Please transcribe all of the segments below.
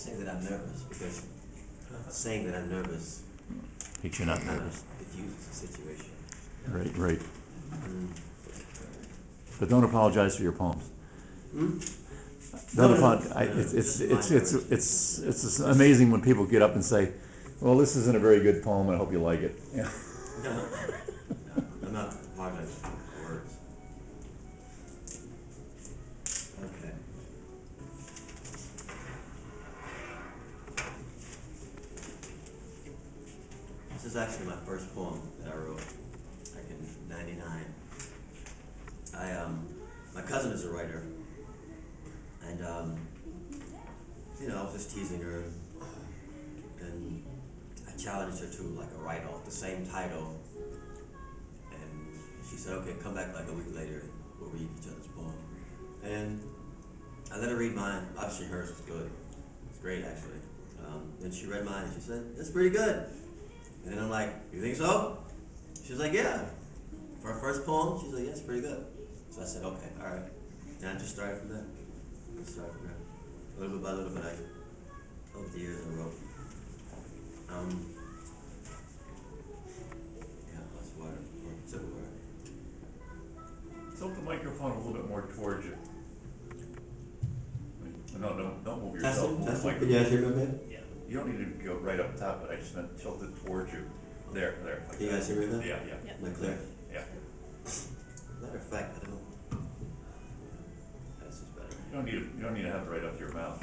say that I'm nervous because saying that I'm nervous makes you not nervous. diffuses the situation. Right, right. Mm. But don't apologize for your poems. Hmm? Don't No, apologize. It's amazing when people get up and say, "Well, this isn't a very good poem. I hope you like it." Yeah. No, I'm not apologizing for words. Okay. This is actually my first poem that I wrote back in '99. My cousin is a writer, and I was just teasing her, and I challenged her to like a write-off, the same title, and she said, "Okay, come back like a week later, and we'll read each other's poem." And I let her read mine. Obviously, hers was good. It's great, actually. Then she read mine, and she said, "It's pretty good." And then I'm like, "You think so?" She was like, "Yeah." For her first poem, she's like, "Yeah, it's pretty good." So I said, "Okay, all right." And I just started from there. Little bit by little bit, over the years I wrote. Yeah, lots of water, sip of water. Tilt the microphone a little bit more towards you. No, don't move That's yourself. it. Move That's the it. microphone. Can you guys hear me okay? Yeah. You don't need to go right up top, but I just meant tilt it towards you. There. Like Can you guys hear me okay? Yeah. Am I clear? Yeah. Matter of fact, I don't. This is better. You don't need to have it right up to your mouth.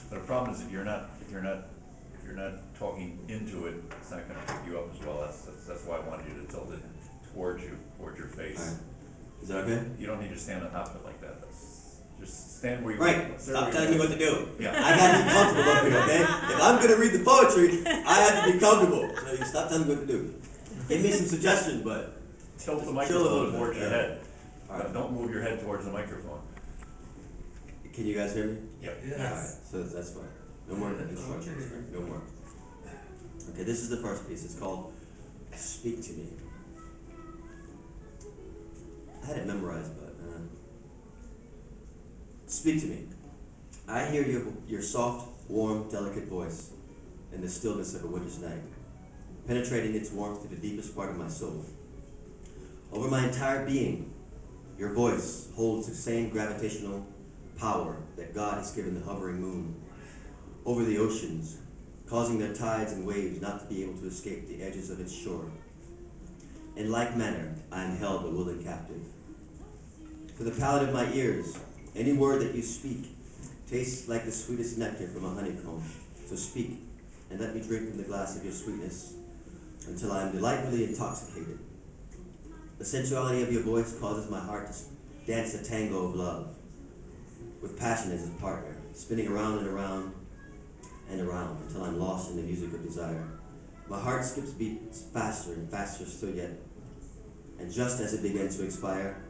But the problem is that if you're not talking into it, it's not going to pick you up as well. That's why I wanted you to tilt it towards you, towards your face. All right. Is that okay? You don't need to stand on top of it like that. Just stand where you Right. Stop telling me what to do. Yeah. I gotta be comfortable up here, okay? If I'm gonna read the poetry, I have to be comfortable. So you stop telling me what to do. Give me some suggestions, but Tilt the chill a microphone little towards bit, your yeah. head. All right. Don't move your head towards the microphone. Can you guys hear me? Yep. All right. So that's fine. No more instructions. Right? No more. Okay. This is the first piece. It's called "Speak to Me." I had it memorized, but speak to me. I hear your soft, warm, delicate voice in the stillness of a winter's night, penetrating its warmth to the deepest part of my soul. Over my entire being, your voice holds the same gravitational power that God has given the hovering moon over the oceans, causing their tides and waves not to be able to escape the edges of its shore. In like manner, I am held a willing captive. For the palate of my ears, any word that you speak tastes like the sweetest nectar from a honeycomb. So speak, and let me drink from the glass of your sweetness until I am delightfully intoxicated. The sensuality of your voice causes my heart to dance a tango of love, with passion as its partner, spinning around and around and around until I'm lost in the music of desire. My heart skips beats faster and faster still yet, and just as it begins to expire,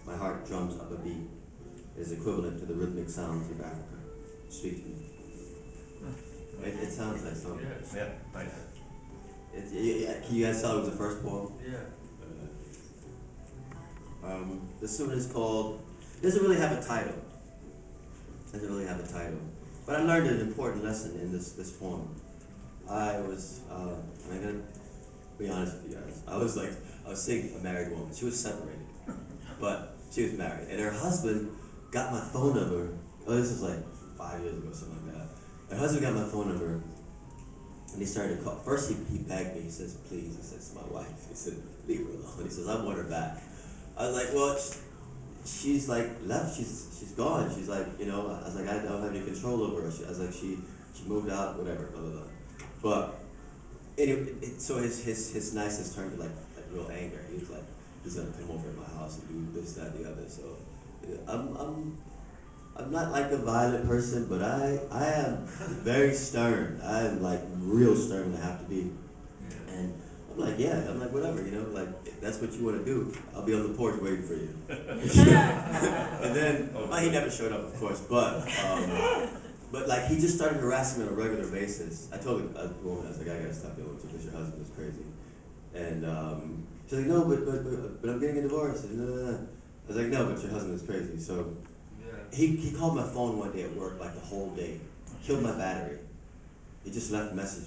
my heart drums up a beat. It is equivalent to the rhythmic sounds of Africa. Speak to me. It sounds like something. Yeah, nice. Can you guys tell it was the first poem? Yeah. This one is called, it doesn't really have a title. But I learned an important lesson in this poem. I was, I'm gonna be honest with you guys. I was seeing a married woman. She was separated, but she was married. And her husband got my phone number. Oh, this was like 5 years ago, something like that. Her husband got my phone number, and he started to call. First, he begged me. He says, "Please," he says to my wife. He said, "Leave her alone." He says, "I want her back." I was like, "Well, she's like left. She's gone." She's like, I was like, "I don't have any control over her." I was like, she moved out, whatever, blah blah blah. But anyway, so his niceness turned to like real anger. He was like, he's gonna come over at my house and do this, that, the other. So I'm not like a violent person, but I am very stern. I am like real stern when I have to be. And I'm like, whatever, like if that's what you want to do, I'll be on the porch waiting for you. And then, he never showed up, of course, but like he just started harassing me on a regular basis. I told the woman, I was like, I gotta stop dealing with you because your husband is crazy. And she's like, no, but I'm getting a divorce. And, I was like, no, but your husband is crazy. So he called my phone one day at work, like the whole day. killed my battery. He just left message.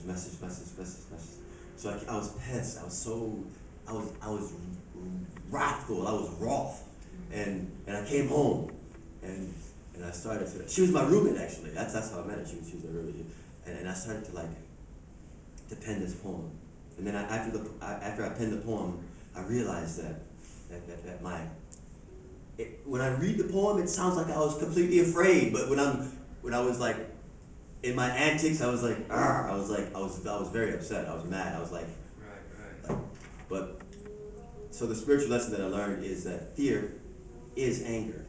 So I was pissed. I was wrathful. I was wroth, and I came home, and I started to. She was my roommate actually. That's how I met her. She was my roommate, and I started to pen this poem. And then after I penned the poem, I realized that when I read the poem, it sounds like I was completely afraid. But when I was like in my antics, I was like, I was very upset. I was mad. I was like, right. But so the spiritual lesson that I learned is that fear is anger.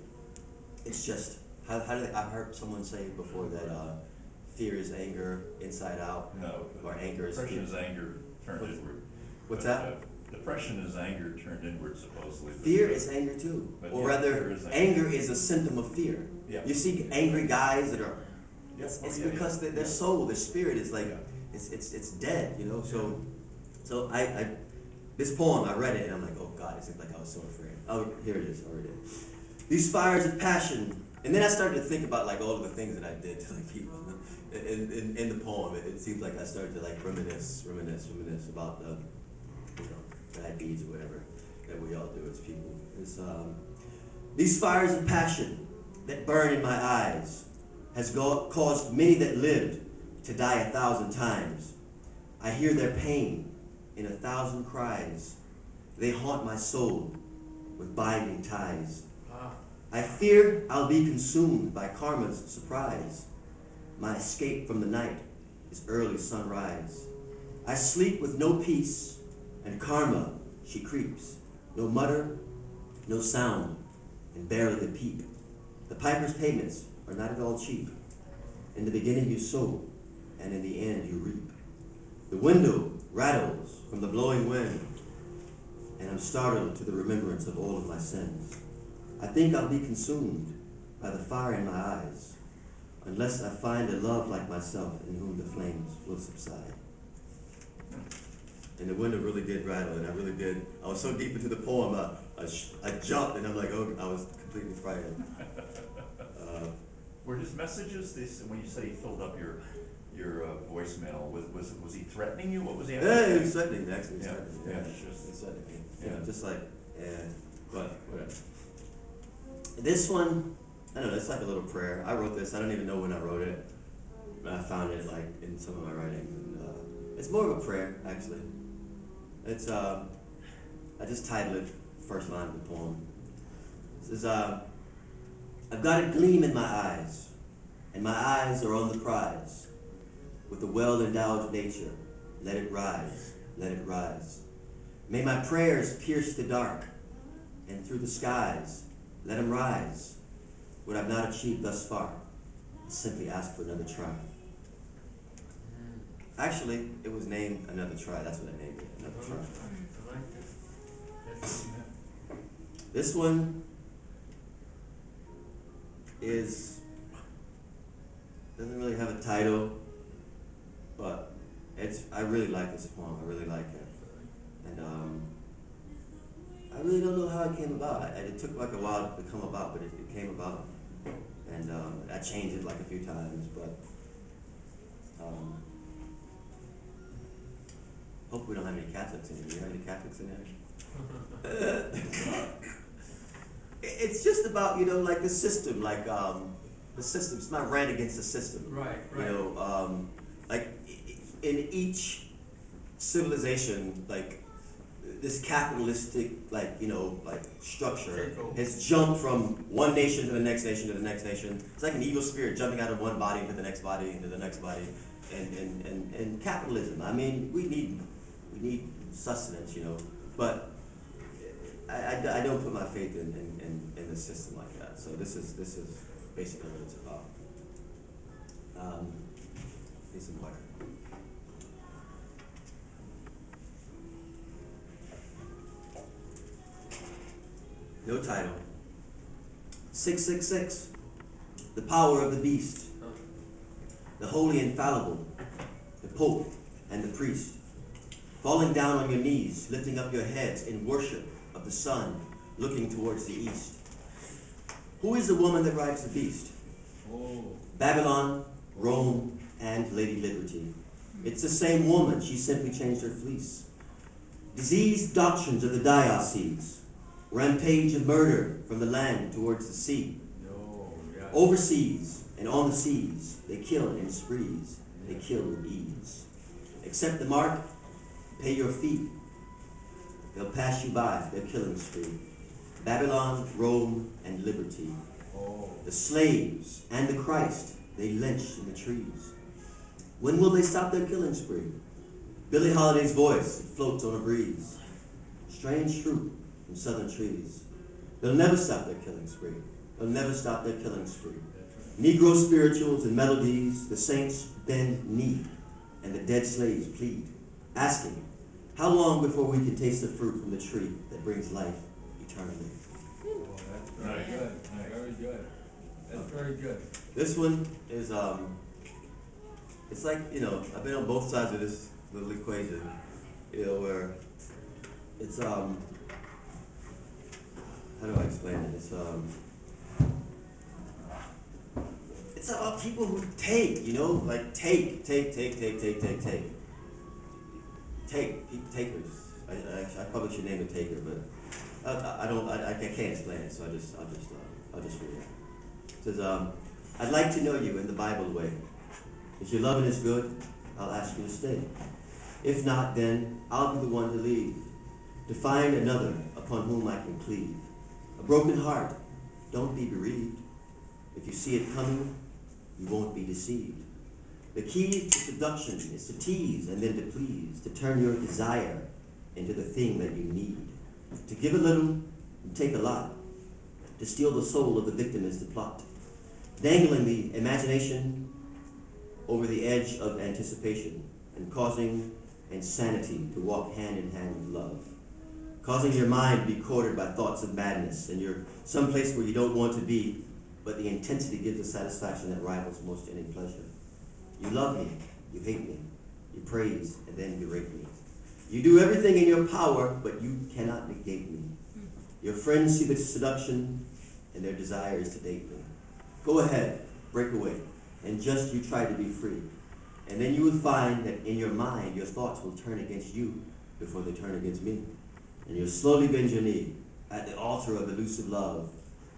It's just I've heard someone say before that fear is anger inside out. No, or anger is depression is anger turned inward. What's but, that? Depression is anger turned inward, supposedly. Fear is anger too, or rather, anger is a symptom of fear. Yeah. You see angry guys that are. It's because their soul, their spirit is like it's dead, you know. So I this poem I read it and I'm like, oh God, it seems like I was so afraid. Oh, here it is. I read it. These fires of passion, and then I started to think about like all of the things that I did to like people. In the poem, it seems like I started to like reminisce about the bad deeds or whatever that we all do as people. It's, these fires of passion that burn in my eyes has caused many that lived to die 1,000 times. I hear their pain in 1,000 cries. They haunt my soul with binding ties. I fear I'll be consumed by karma's surprise. My escape from the night is early sunrise. I sleep with no peace, and karma, she creeps. No mutter, no sound, and barely a peep. The piper's payments are not at all cheap. In the beginning you sow, and in the end you reap. The window rattles from the blowing wind, and I'm startled to the remembrance of all of my sins. I think I'll be consumed by the fire in my eyes, unless I find a love like myself in whom the flames will subside. And the window really did rattle, and I was so deep into the poem, I jumped, and I'm like, oh, I was completely frightened. Were his messages, when you said he filled up your voicemail, was he threatening you? What was he asking? Yeah, he was threatening me, actually. Just like, but whatever. This one, I don't know, it's like a little prayer. I wrote this, I don't even know when I wrote it. But I found it like in some of my writings. And, it's more of a prayer, actually. It's, I just titled it, first line of the poem. It says, I've got a gleam in my eyes, and my eyes are on the prize. With a well-endowed nature, let it rise, let it rise. May my prayers pierce the dark, and through the skies, let them rise. What I've not achieved thus far, simply ask for another try. Actually, it was named Another Try. That's what I named it, Another Try. I like this. This one doesn't really have a title, but I really like this poem. I really like it. And I really don't know how it came about. It took like a while to come about, but it came about. And I changed it like a few times, but hope we don't have any Catholics in here. Do you have any Catholics in there? It's just about, like the system, like the system. It's not rant against the system. Right. Like in each civilization, like this capitalistic, like structure has jumped from one nation to the next nation to the next nation. It's like an evil spirit jumping out of one body into the next body into the next body, and capitalism. I mean, we need sustenance, but I don't put my faith in the system like that. So this is basically what it's about. Need some water. No title. 666. The power of the beast. The holy infallible. The pope and the priest. Falling down on your knees, lifting up your heads in worship of the sun, looking towards the east. Who is the woman that rides the beast? Oh. Babylon, Rome, and Lady Liberty. It's the same woman, she simply changed her fleece. Diseased doctrines of the diocese, rampage of murder from the land towards the sea. No, yeah. Overseas and on the seas, they kill in sprees, they kill with ease. Accept the mark, pay your fee. They'll pass you by, their killing spree. Babylon, Rome, and liberty. Oh. The slaves and the Christ, they lynched in the trees. When will they stop their killing spree? Billie Holiday's voice floats on a breeze. Strange fruit from southern trees. They'll never stop their killing spree. They'll never stop their killing spree. Negro spirituals and melodies, the saints bend knee, and the dead slaves plead, asking, how long before we can taste the fruit from the tree that brings life eternally? Oh, that's very good. Very good. That's very good. This one is, it's like, I've been on both sides of this little equation, where it's, how do I explain it? It's about people who take, like take. Takers. I probably should name a taker, but I can't explain it, so I'll just read it. It says, I'd like to know you in the Bible way. If your loving is good, I'll ask you to stay. If not, then I'll be the one to leave, to find another upon whom I can cleave. A broken heart, don't be bereaved. If you see it coming, you won't be deceived. The key to seduction is to tease and then to please, to turn your desire into the thing that you need. To give a little and take a lot. To steal the soul of the victim is the plot. Dangling the imagination over the edge of anticipation and causing insanity to walk hand in hand with love. Causing your mind to be courted by thoughts of madness, and you're someplace where you don't want to be, but the intensity gives a satisfaction that rivals most any pleasure. You love me, you hate me, you praise, and then you berate me. You do everything in your power, but you cannot negate me. Your friends see the seduction, and their desire is to date me. Go ahead, break away, and just you try to be free. And then you will find that in your mind, your thoughts will turn against you before they turn against me. And you'll slowly bend your knee at the altar of elusive love.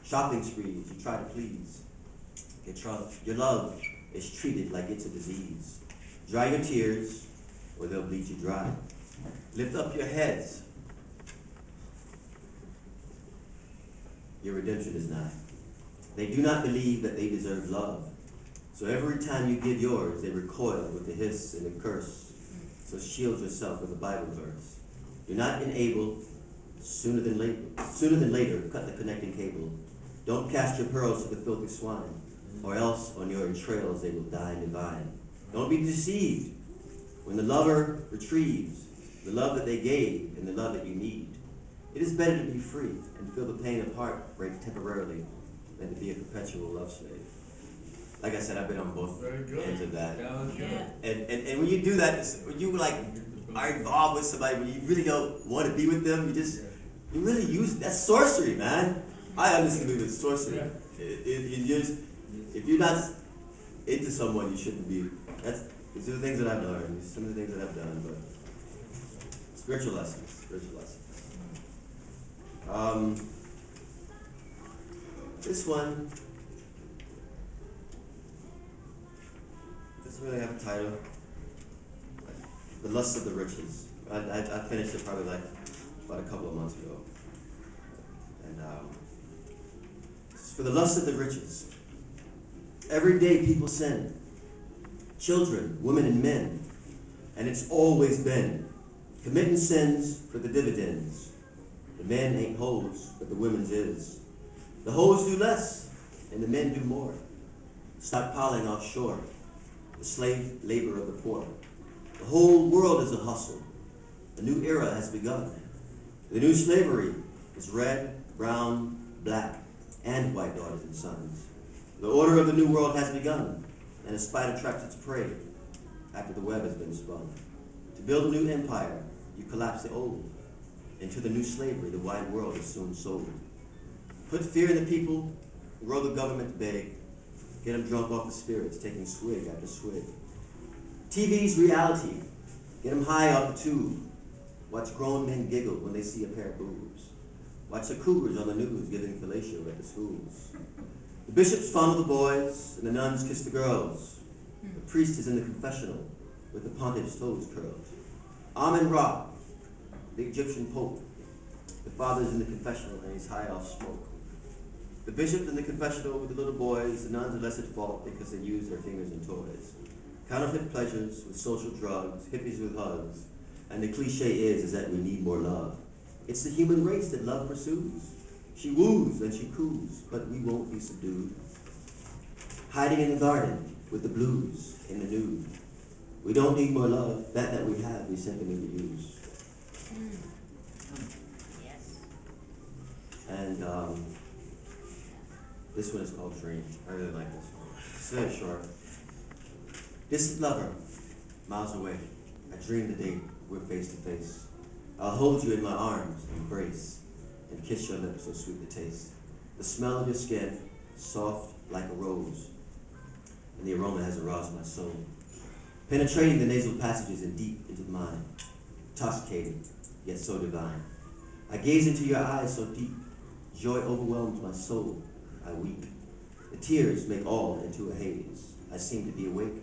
Shopping sprees, you try to please. Your love is treated like it's a disease. Dry your tears, or they'll bleed you dry. Lift up your heads. Your redemption is nigh. They do not believe that they deserve love. So every time you give yours, they recoil with the hiss and the curse. So shield yourself with a Bible verse. Do not enable, sooner than later, cut the connecting cable. Don't cast your pearls to the filthy swine, or else on your entrails they will dine divine. Don't be deceived. When the lover retrieves the love that they gave and the love that you need, it is better to be free and feel the pain of heartbreak temporarily than to be a perpetual love slave. Like I said, I've been on both ends of that. Yeah. And when you do that, when you are involved with somebody, when you really don't want to be with them, you really use that's sorcery, man. I honestly believe it's sorcery. Yeah. If you're not into someone, you shouldn't be. These are the things that I've learned. These are some of the things that I've done, but spiritual lessons. This one doesn't really have a title. The Lust of the Riches. I finished it probably about a couple of months ago. And it's for the lust of the riches. Every day people sin. Children, women, and men. And it's always been. Committing sins for the dividends. The men ain't hoes, but the women's is. The hoes do less, and the men do more. Stockpiling offshore. The slave labor of the poor. The whole world is a hustle. A new era has begun. The new slavery is red, brown, black, and white daughters and sons. The order of the new world has begun, and a spider traps its prey after the web has been spun. To build a new empire, you collapse the old. Into the new slavery, the wide world is soon sold. Put fear in the people, roll the government to beg. Get them drunk off the spirits, taking swig after swig. TV's reality. Get them high off the tube. Watch grown men giggle when they see a pair of boobs. Watch the cougars on the news giving fellatio at the schools. The bishops fondle the boys, and the nuns kiss the girls. The priest is in the confessional with the pontiff's toes curled. Amen Ra, the Egyptian pope. The father's in the confessional and he's high off smoke. The bishop in the confessional with the little boys, the nuns are less at fault because they use their fingers in toys. Counterfeit pleasures with social drugs, hippies with hugs, and the cliche is that we need more love. It's the human race that love pursues. She woos and she coos, but we won't be subdued. Hiding in the garden with the blues in the nude. We don't need more love, that we have, we simply need to use. Yes. And this one is called Dream. I really like this one. It's very short. Distant lover, miles away. I dream the day we're face to face. I'll hold you in my arms, embrace, and kiss your lips so sweet the taste. The smell of your skin, soft like a rose, and the aroma has aroused my soul. Penetrating the nasal passages and deep into the mind, intoxicating, yet so divine. I gaze into your eyes so deep, joy overwhelms my soul. I weep. The tears make all into a haze. I seem to be awake,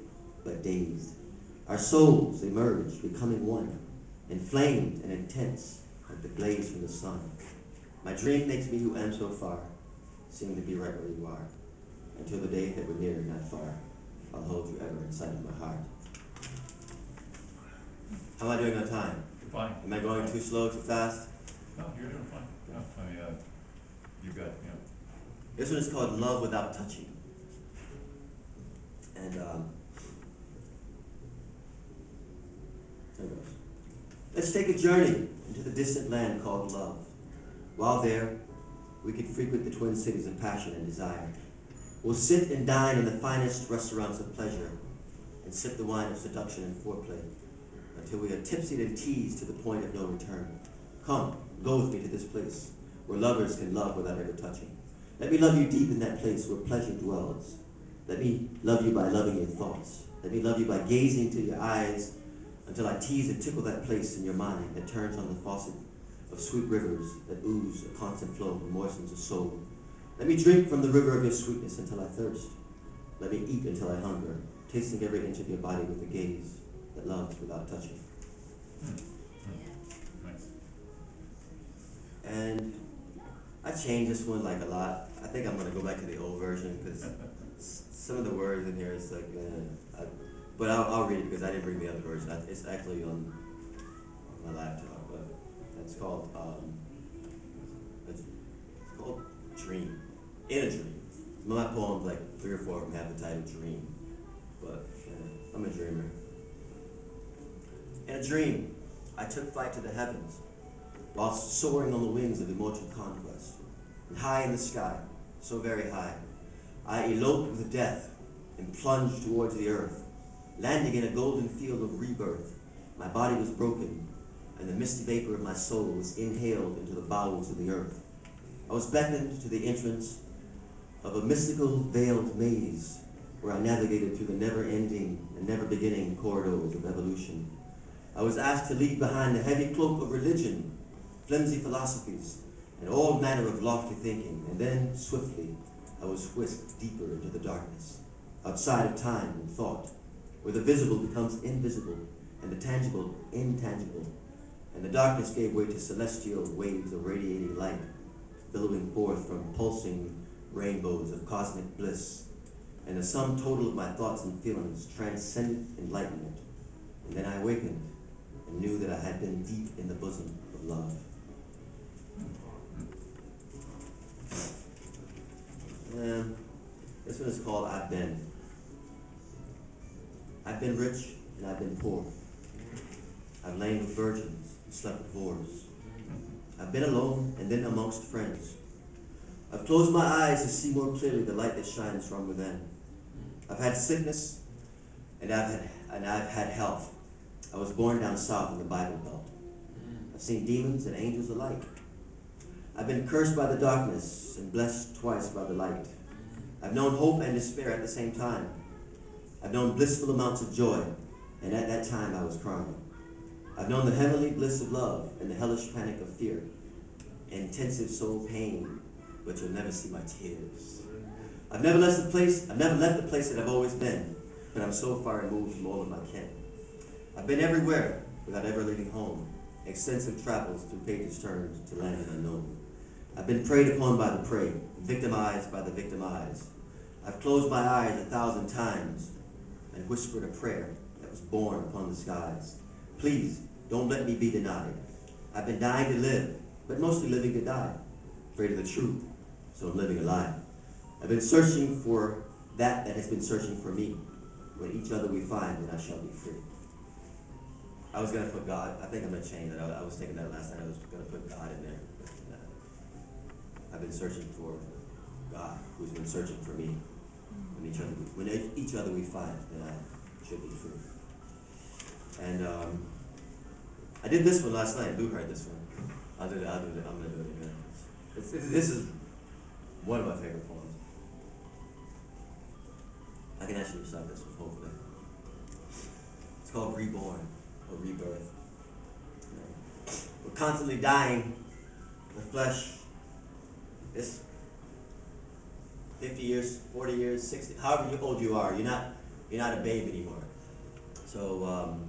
but dazed. Our souls, they merge, becoming one, inflamed and intense, like the blaze from the sun. My dream makes me who am so far, seem to be right where you are. Until the day that we're near, not far, I'll hold you ever inside of my heart. How am I doing on time? You're fine. Am I going too slow, too fast? No, you're doing fine. No, I mean, you got, you know. This one is called Love Without Touching. And there it goes. Let's take a journey into the distant land called love. While there, we can frequent the twin cities of passion and desire. We'll sit and dine in the finest restaurants of pleasure and sip the wine of seduction and foreplay until we are tipsy and teased to the point of no return. Come, go with me to this place where lovers can love without ever touching. Let me love you deep in that place where pleasure dwells. Let me love you by loving your thoughts. Let me love you by gazing into your eyes until I tease and tickle that place in your mind that turns on the faucet of sweet rivers that ooze a constant flow and moistens the soul. Let me drink from the river of your sweetness until I thirst. Let me eat until I hunger, tasting every inch of your body with a gaze that loves without touching. Nice. And I changed this one like a lot. I think I'm gonna go back to the old version because some of the words in here is like, but I'll read it because I didn't bring the other version. It's actually on my laptop, but it's called Dream. In a Dream. Some of my poems, like 3 or 4 of them have the title Dream, but I'm a dreamer. In a dream, I took flight to the heavens while soaring on the wings of immortal conquest. And high in the sky, so very high, I eloped with death and plunged towards the earth. Landing in a golden field of rebirth, my body was broken, and the misty vapor of my soul was inhaled into the bowels of the earth. I was beckoned to the entrance of a mystical veiled maze where I navigated through the never-ending and never-beginning corridors of evolution. I was asked to leave behind the heavy cloak of religion, flimsy philosophies, and all manner of lofty thinking, and then, swiftly, I was whisked deeper into the darkness, outside of time and thought, where the visible becomes invisible, and the tangible intangible, and the darkness gave way to celestial waves of radiating light, billowing forth from pulsing rainbows of cosmic bliss, and the sum total of my thoughts and feelings transcended enlightenment. And then I awakened and knew that I had been deep in the bosom of love. And this one is called I've Been. I've been rich and I've been poor. I've lain with virgins and slept with whores. I've been alone and then amongst friends. I've closed my eyes to see more clearly the light that shines from within. I've had sickness and I've had health. I was born down south in the Bible Belt. I've seen demons and angels alike. I've been cursed by the darkness and blessed twice by the light. I've known hope and despair at the same time. I've known blissful amounts of joy, and at that time I was crying. I've known the heavenly bliss of love and the hellish panic of fear, intensive soul pain, but you'll never see my tears. I've never left the place that I've always been, but I'm so far removed from all of my kin. I've been everywhere without ever leaving home, extensive travels through pages turned to lands unknown. I've been preyed upon by the prey, victimized by the victimized. I've closed my eyes 1,000 times and whispered a prayer that was born upon the skies. Please, don't let me be denied. I've been dying to live, but mostly living to die. Afraid of the truth, so I'm living a lie. I've been searching for that has been searching for me. When each other we find, then I shall be free. I was going to put God, I think I'm going to change that. I was thinking that last night. I was going to put God in there. I've been searching for God, who's been searching for me. When each other we find, then I should be free. And I did this one last night. Lou heard this one. I'm going to do it again. This is one of my favorite poems. I can actually recite this one, hopefully. It's called Reborn, or Rebirth. We're constantly dying. The flesh, it's 50 years, 40 years, 60, however old you are, you're not a babe anymore. So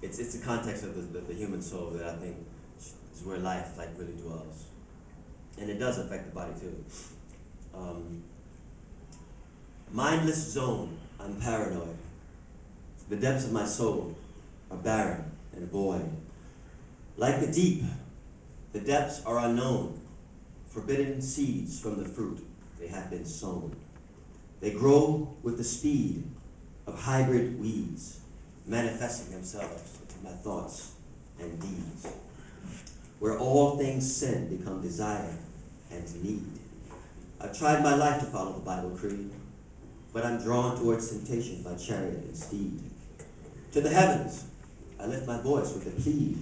it's the context of the human soul that I think is where life really dwells. And it does affect the body too. Mindless zone, I'm paranoid. The depths of my soul are barren and void. Like the deep, the depths are unknown. Forbidden seeds from the fruit, they have been sown. They grow with the speed of hybrid weeds, manifesting themselves into my thoughts and deeds. Where all things sin become desire and need. I've tried my life to follow the Bible creed, but I'm drawn towards temptation by chariot and steed. To the heavens, I lift my voice with a plead.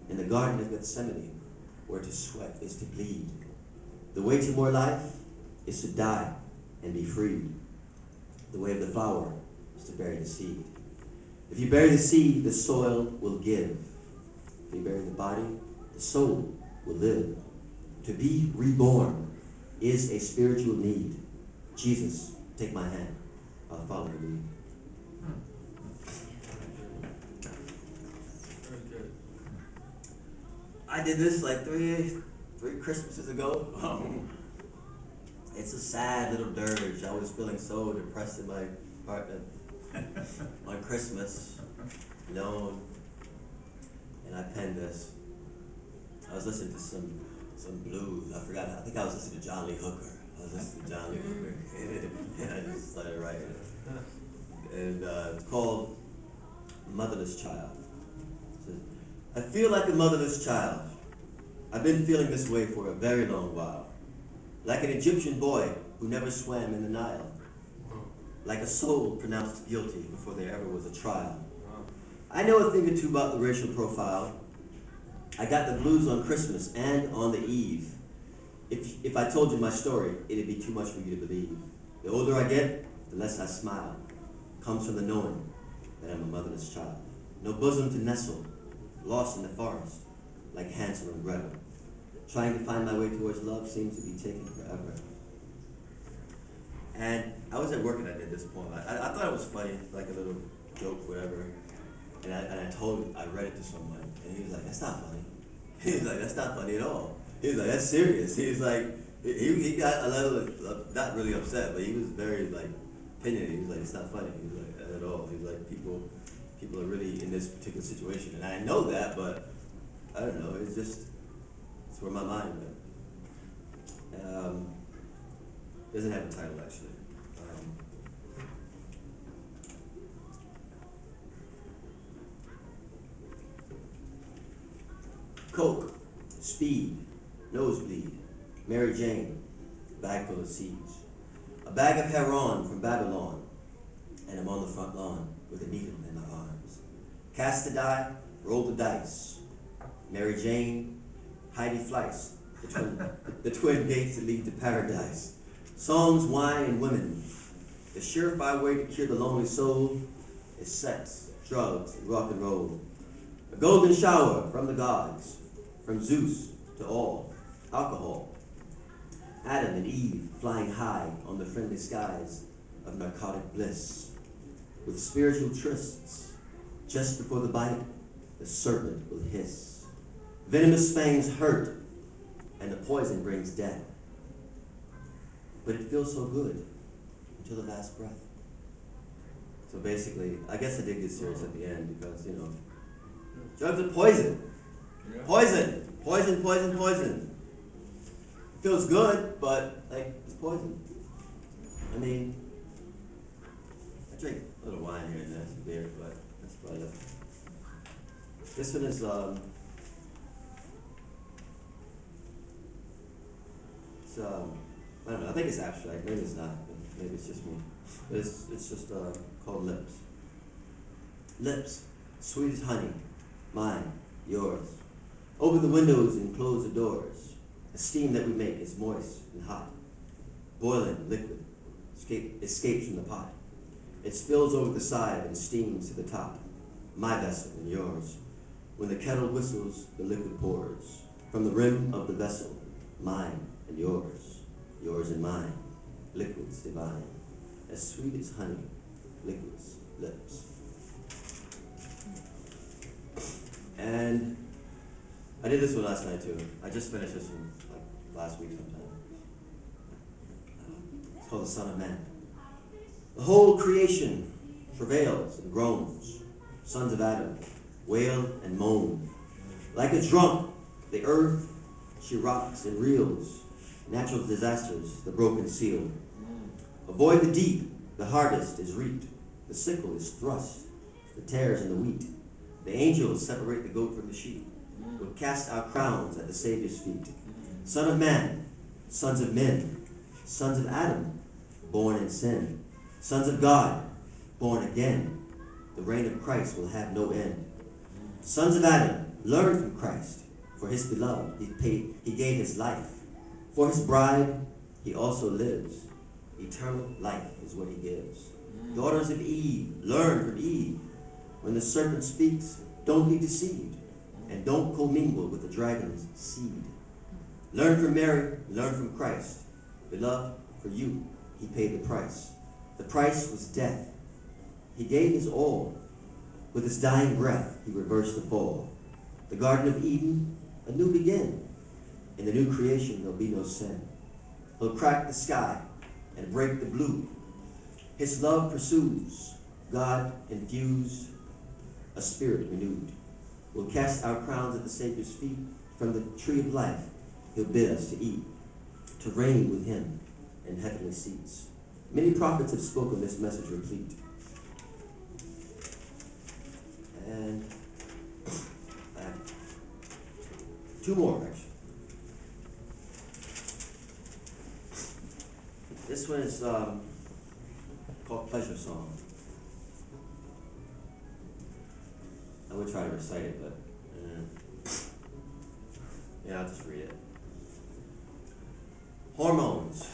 In the Garden of Gethsemane, where to sweat is to bleed. The way to more life is to die and be freed. The way of the flower is to bury the seed. If you bury the seed, the soil will give. If you bury the body, the soul will live. To be reborn is a spiritual need. Jesus, take my hand. I'll follow your lead. Very good. I did this like three Christmases ago. It's a sad little dirge. I was feeling so depressed in my apartment on Christmas, alone, and I penned this. I was listening to some blues. I think I was listening to John Lee Hooker. And I just started writing it. And it's called Motherless Child. It says, I feel like a motherless child. I've been feeling this way for a very long while. Like an Egyptian boy who never swam in the Nile. Like a soul pronounced guilty before there ever was a trial. I know a thing or two about the racial profile. I got the blues on Christmas and on the eve. If I told you my story, it'd be too much for you to believe. The older I get, the less I smile. Comes from the knowing that I'm a motherless child. No bosom to nestle, lost in the forest, like Hansel and Gretel. Trying to find my way towards love seems to be taking forever. And I was at work and I did this poem. I thought it was funny, like a little joke, whatever. And I read it to someone, and he was like, that's not funny. He was like, that's not funny at all. He was like, that's serious. He was like, he got a little, not really upset, but he was very like opinionated. He was like, it's not funny. He was like, at all. He was like, people are really in this particular situation. And I know that, but I don't know, it's where my mind went. Doesn't have a title actually. Coke, speed, nosebleed, Mary Jane, bag full of seeds. A bag of heroin from Babylon, and I'm on the front lawn with a needle in my arms. Cast the die, roll the dice. Mary Jane, Heidi Fleiss, the twin gates that lead to paradise. Songs, wine, and women. The surefire way to cure the lonely soul is sex, drugs, and rock and roll. A golden shower from the gods, from Zeus to all, alcohol. Adam and Eve flying high on the friendly skies of narcotic bliss. With spiritual trysts, just before the bite, the serpent will hiss. Venomous fangs hurt, and the poison brings death. But it feels so good until the last breath. So basically, I guess I did get serious at the end because, drugs are poison. Yeah. Poison, poison, poison, poison. It feels good, but it's poison. I mean, I drink a little wine here and there, some beer, but that's about it. This one is I don't know. I think it's abstract. Maybe it's not. Maybe it's just me. But it's just called Lips. Lips, sweet as honey, mine, yours. Open the windows and close the doors. The steam that we make is moist and hot. Boiling liquid escapes from the pot. It spills over the side and steams to the top. My vessel and yours. When the kettle whistles, the liquid pours. From the rim of the vessel, mine and yours. Yours and mine, liquids divine, as sweet as honey, liquids, lips. And I did this one last night too. I just finished this one last week sometime. It's called The Son of Man. The whole creation travails and groans. Sons of Adam wail and moan. Like a drunk, the earth, she rocks and reels. Natural disasters, the broken seal. Avoid the deep, the hardest is reaped. The sickle is thrust, the tares in the wheat. The angels separate the goat from the sheep. We'll cast our crowns at the Savior's feet. Son of man, sons of men, sons of Adam, born in sin. Sons of God, born again. The reign of Christ will have no end. Sons of Adam, learn from Christ. For his beloved, he gave his life. For his bride, he also lives. Eternal life is what he gives. Daughters of Eve, learn from Eve. When the serpent speaks, don't be deceived. And don't commingle with the dragon's seed. Learn from Mary, learn from Christ. Beloved, for you, he paid the price. The price was death. He gave his all. With his dying breath, he reversed the fall. The Garden of Eden, a new begin. In the new creation, there'll be no sin. He'll crack the sky and break the blue. His love pursues. God infused, a spirit renewed. We'll cast our crowns at the Savior's feet. From the tree of life, he'll bid us to eat, to reign with him in heavenly seats. Many prophets have spoken this message replete. And I have two more, actually. This one is called Pleasure Song. I would try to recite it, but yeah, I'll just read it. Hormones,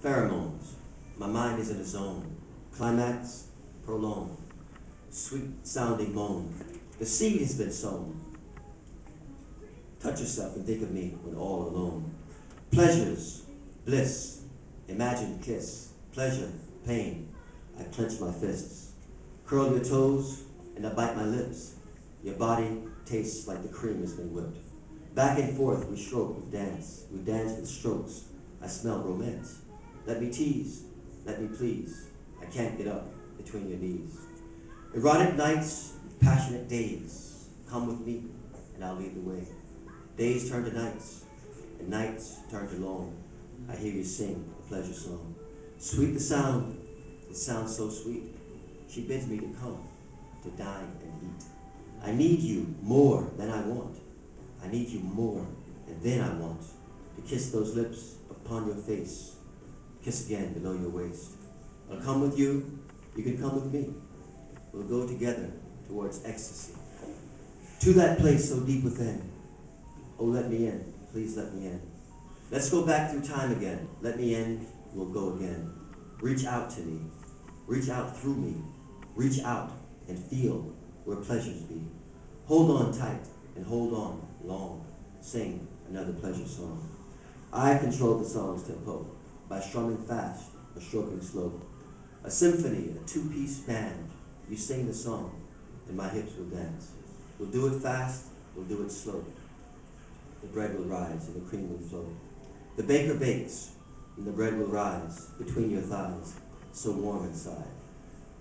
pheromones, my mind is in a zone. Climax, prolonged, sweet sounding moan. The seed has been sown. Touch yourself and think of me when all alone. Pleasures, bliss, imagined kiss. Pleasure, pain, I clench my fists. Curl your toes and I bite my lips. Your body tastes like the cream has been whipped. Back and forth we stroke with dance. We dance with strokes. I smell romance. Let me tease, let me please. I can't get up between your knees. Erotic nights, passionate days. Come with me and I'll lead the way. Days turn to nights and nights turn to long. I hear you sing a pleasure song. Sweet the sound, it sounds so sweet. She bids me to come, to dine and eat. I need you more than I want. I need you more and then I want to kiss those lips upon your face. Kiss again below your waist. I'll come with you, you can come with me. We'll go together towards ecstasy. To that place so deep within. Oh, let me in, please let me in. Let's go back through time again. Let me in, will go again. Reach out to me, reach out through me, reach out and feel where pleasures be. Hold on tight and hold on long, sing another pleasure song. I control the song's tempo by strumming fast or stroking slow. A symphony, a two-piece band, you sing the song and my hips will dance. We'll do it fast, we'll do it slow. The bread will rise and the cream will flow. The baker bakes and the bread will rise between your thighs, so warm inside.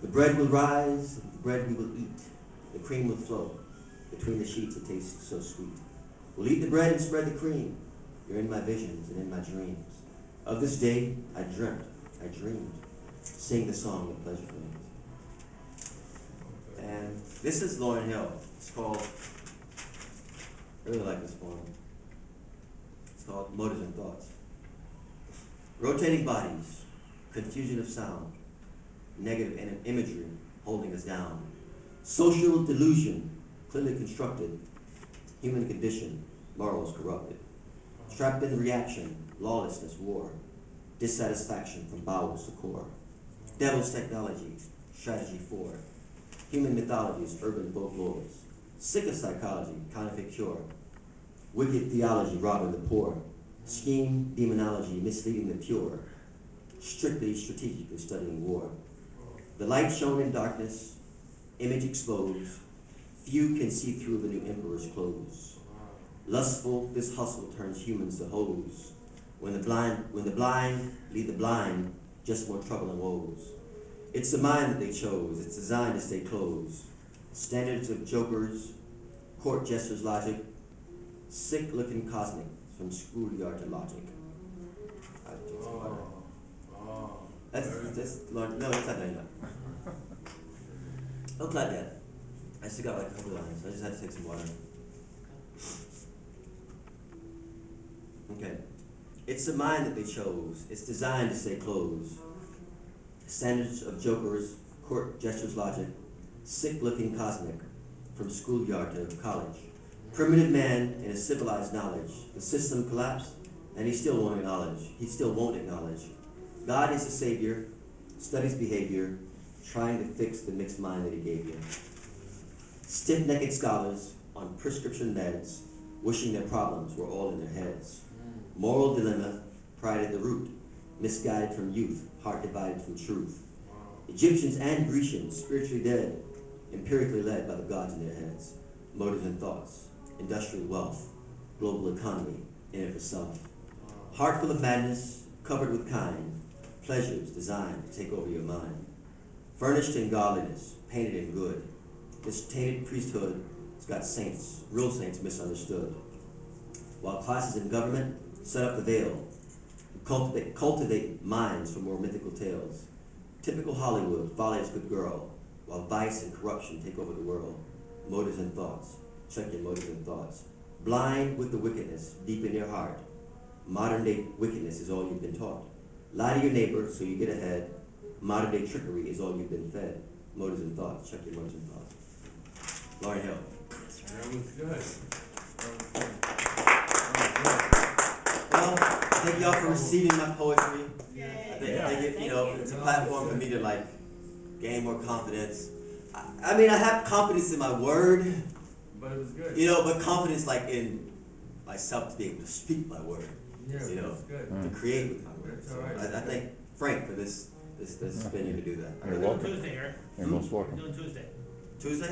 The bread will rise, the bread we will eat. The cream will flow between the sheets, it tastes so sweet. We'll eat the bread and spread the cream. You're in my visions and in my dreams. Of this day I dreamt, I dreamed. Sing the song of pleasure brings. And this is Lauryn Hill. It's called, I really like this poem. It's called Motives and Thoughts. Rotating bodies, confusion of sound, negative imagery holding us down. Social delusion, clearly constructed, human condition, morals corrupted. Trapped in reaction, lawlessness, war, dissatisfaction from bowels to core. Devil's technology, strategy 4. Human mythologies, urban folklores. Sick of psychology, counterfeit cure. Wicked theology, robbing the poor. Scheme, demonology, misleading the pure. Strictly, strategically studying war. The light shone in darkness, image exposed. Few can see through the new emperor's clothes. Lustful, this hustle turns humans to hoes. When the blind lead the blind, just more trouble and woes. It's the mind that they chose, it's designed to stay closed. Standards of jokers, court jesters' logic, sick-looking cosmic, from schoolyard to logic. That's Lord, no, it's not done yet. Oh, glad that. I still got like a couple lines, so I just had to take some water. Okay. It's the mind that they chose. It's designed to stay closed. Standards of jokers, court gestures logic, sick-looking cosmic, from schoolyard to college. Primitive man in a civilized knowledge. The system collapsed, and he still won't acknowledge. He still won't acknowledge. God is the savior, studies behavior, trying to fix the mixed mind that he gave you. Stiff-necked scholars on prescription meds, wishing their problems were all in their heads. Moral dilemma, pride at the root, misguided from youth, heart divided from truth. Egyptians and Grecians, spiritually dead, empirically led by the gods in their heads. Motives and thoughts, industrial wealth, global economy, in it for self. Heart full of madness, covered with kind, pleasures designed to take over your mind. Furnished in godliness, painted in good. This tainted priesthood has got saints, real saints misunderstood. While classes in government set up the veil, cultivate minds for more mythical tales. Typical Hollywood, folly is good girl, while vice and corruption take over the world. Motives and thoughts, check your motives and thoughts. Blind with the wickedness deep in your heart. Modern day wickedness is all you've been taught. Lie to your neighbor so you get ahead. Modern day trickery is all you've been fed. Motives and thoughts, check your motives and thoughts. Lauryn Hill. That was good. That was good. Well, thank y'all for receiving my poetry. Yay. I think it, you know, it's a platform for me to like gain more confidence. I mean, I have confidence in my word, But it was good. you know, but confidence like in myself to be able to speak my word, Yeah, you know, that's good. to create with my word. That's So all right. I thank Frank for this venue to do that. I You're really welcome. do. Tuesday, Eric. You're most We're welcome. doing Tuesday. Tuesday?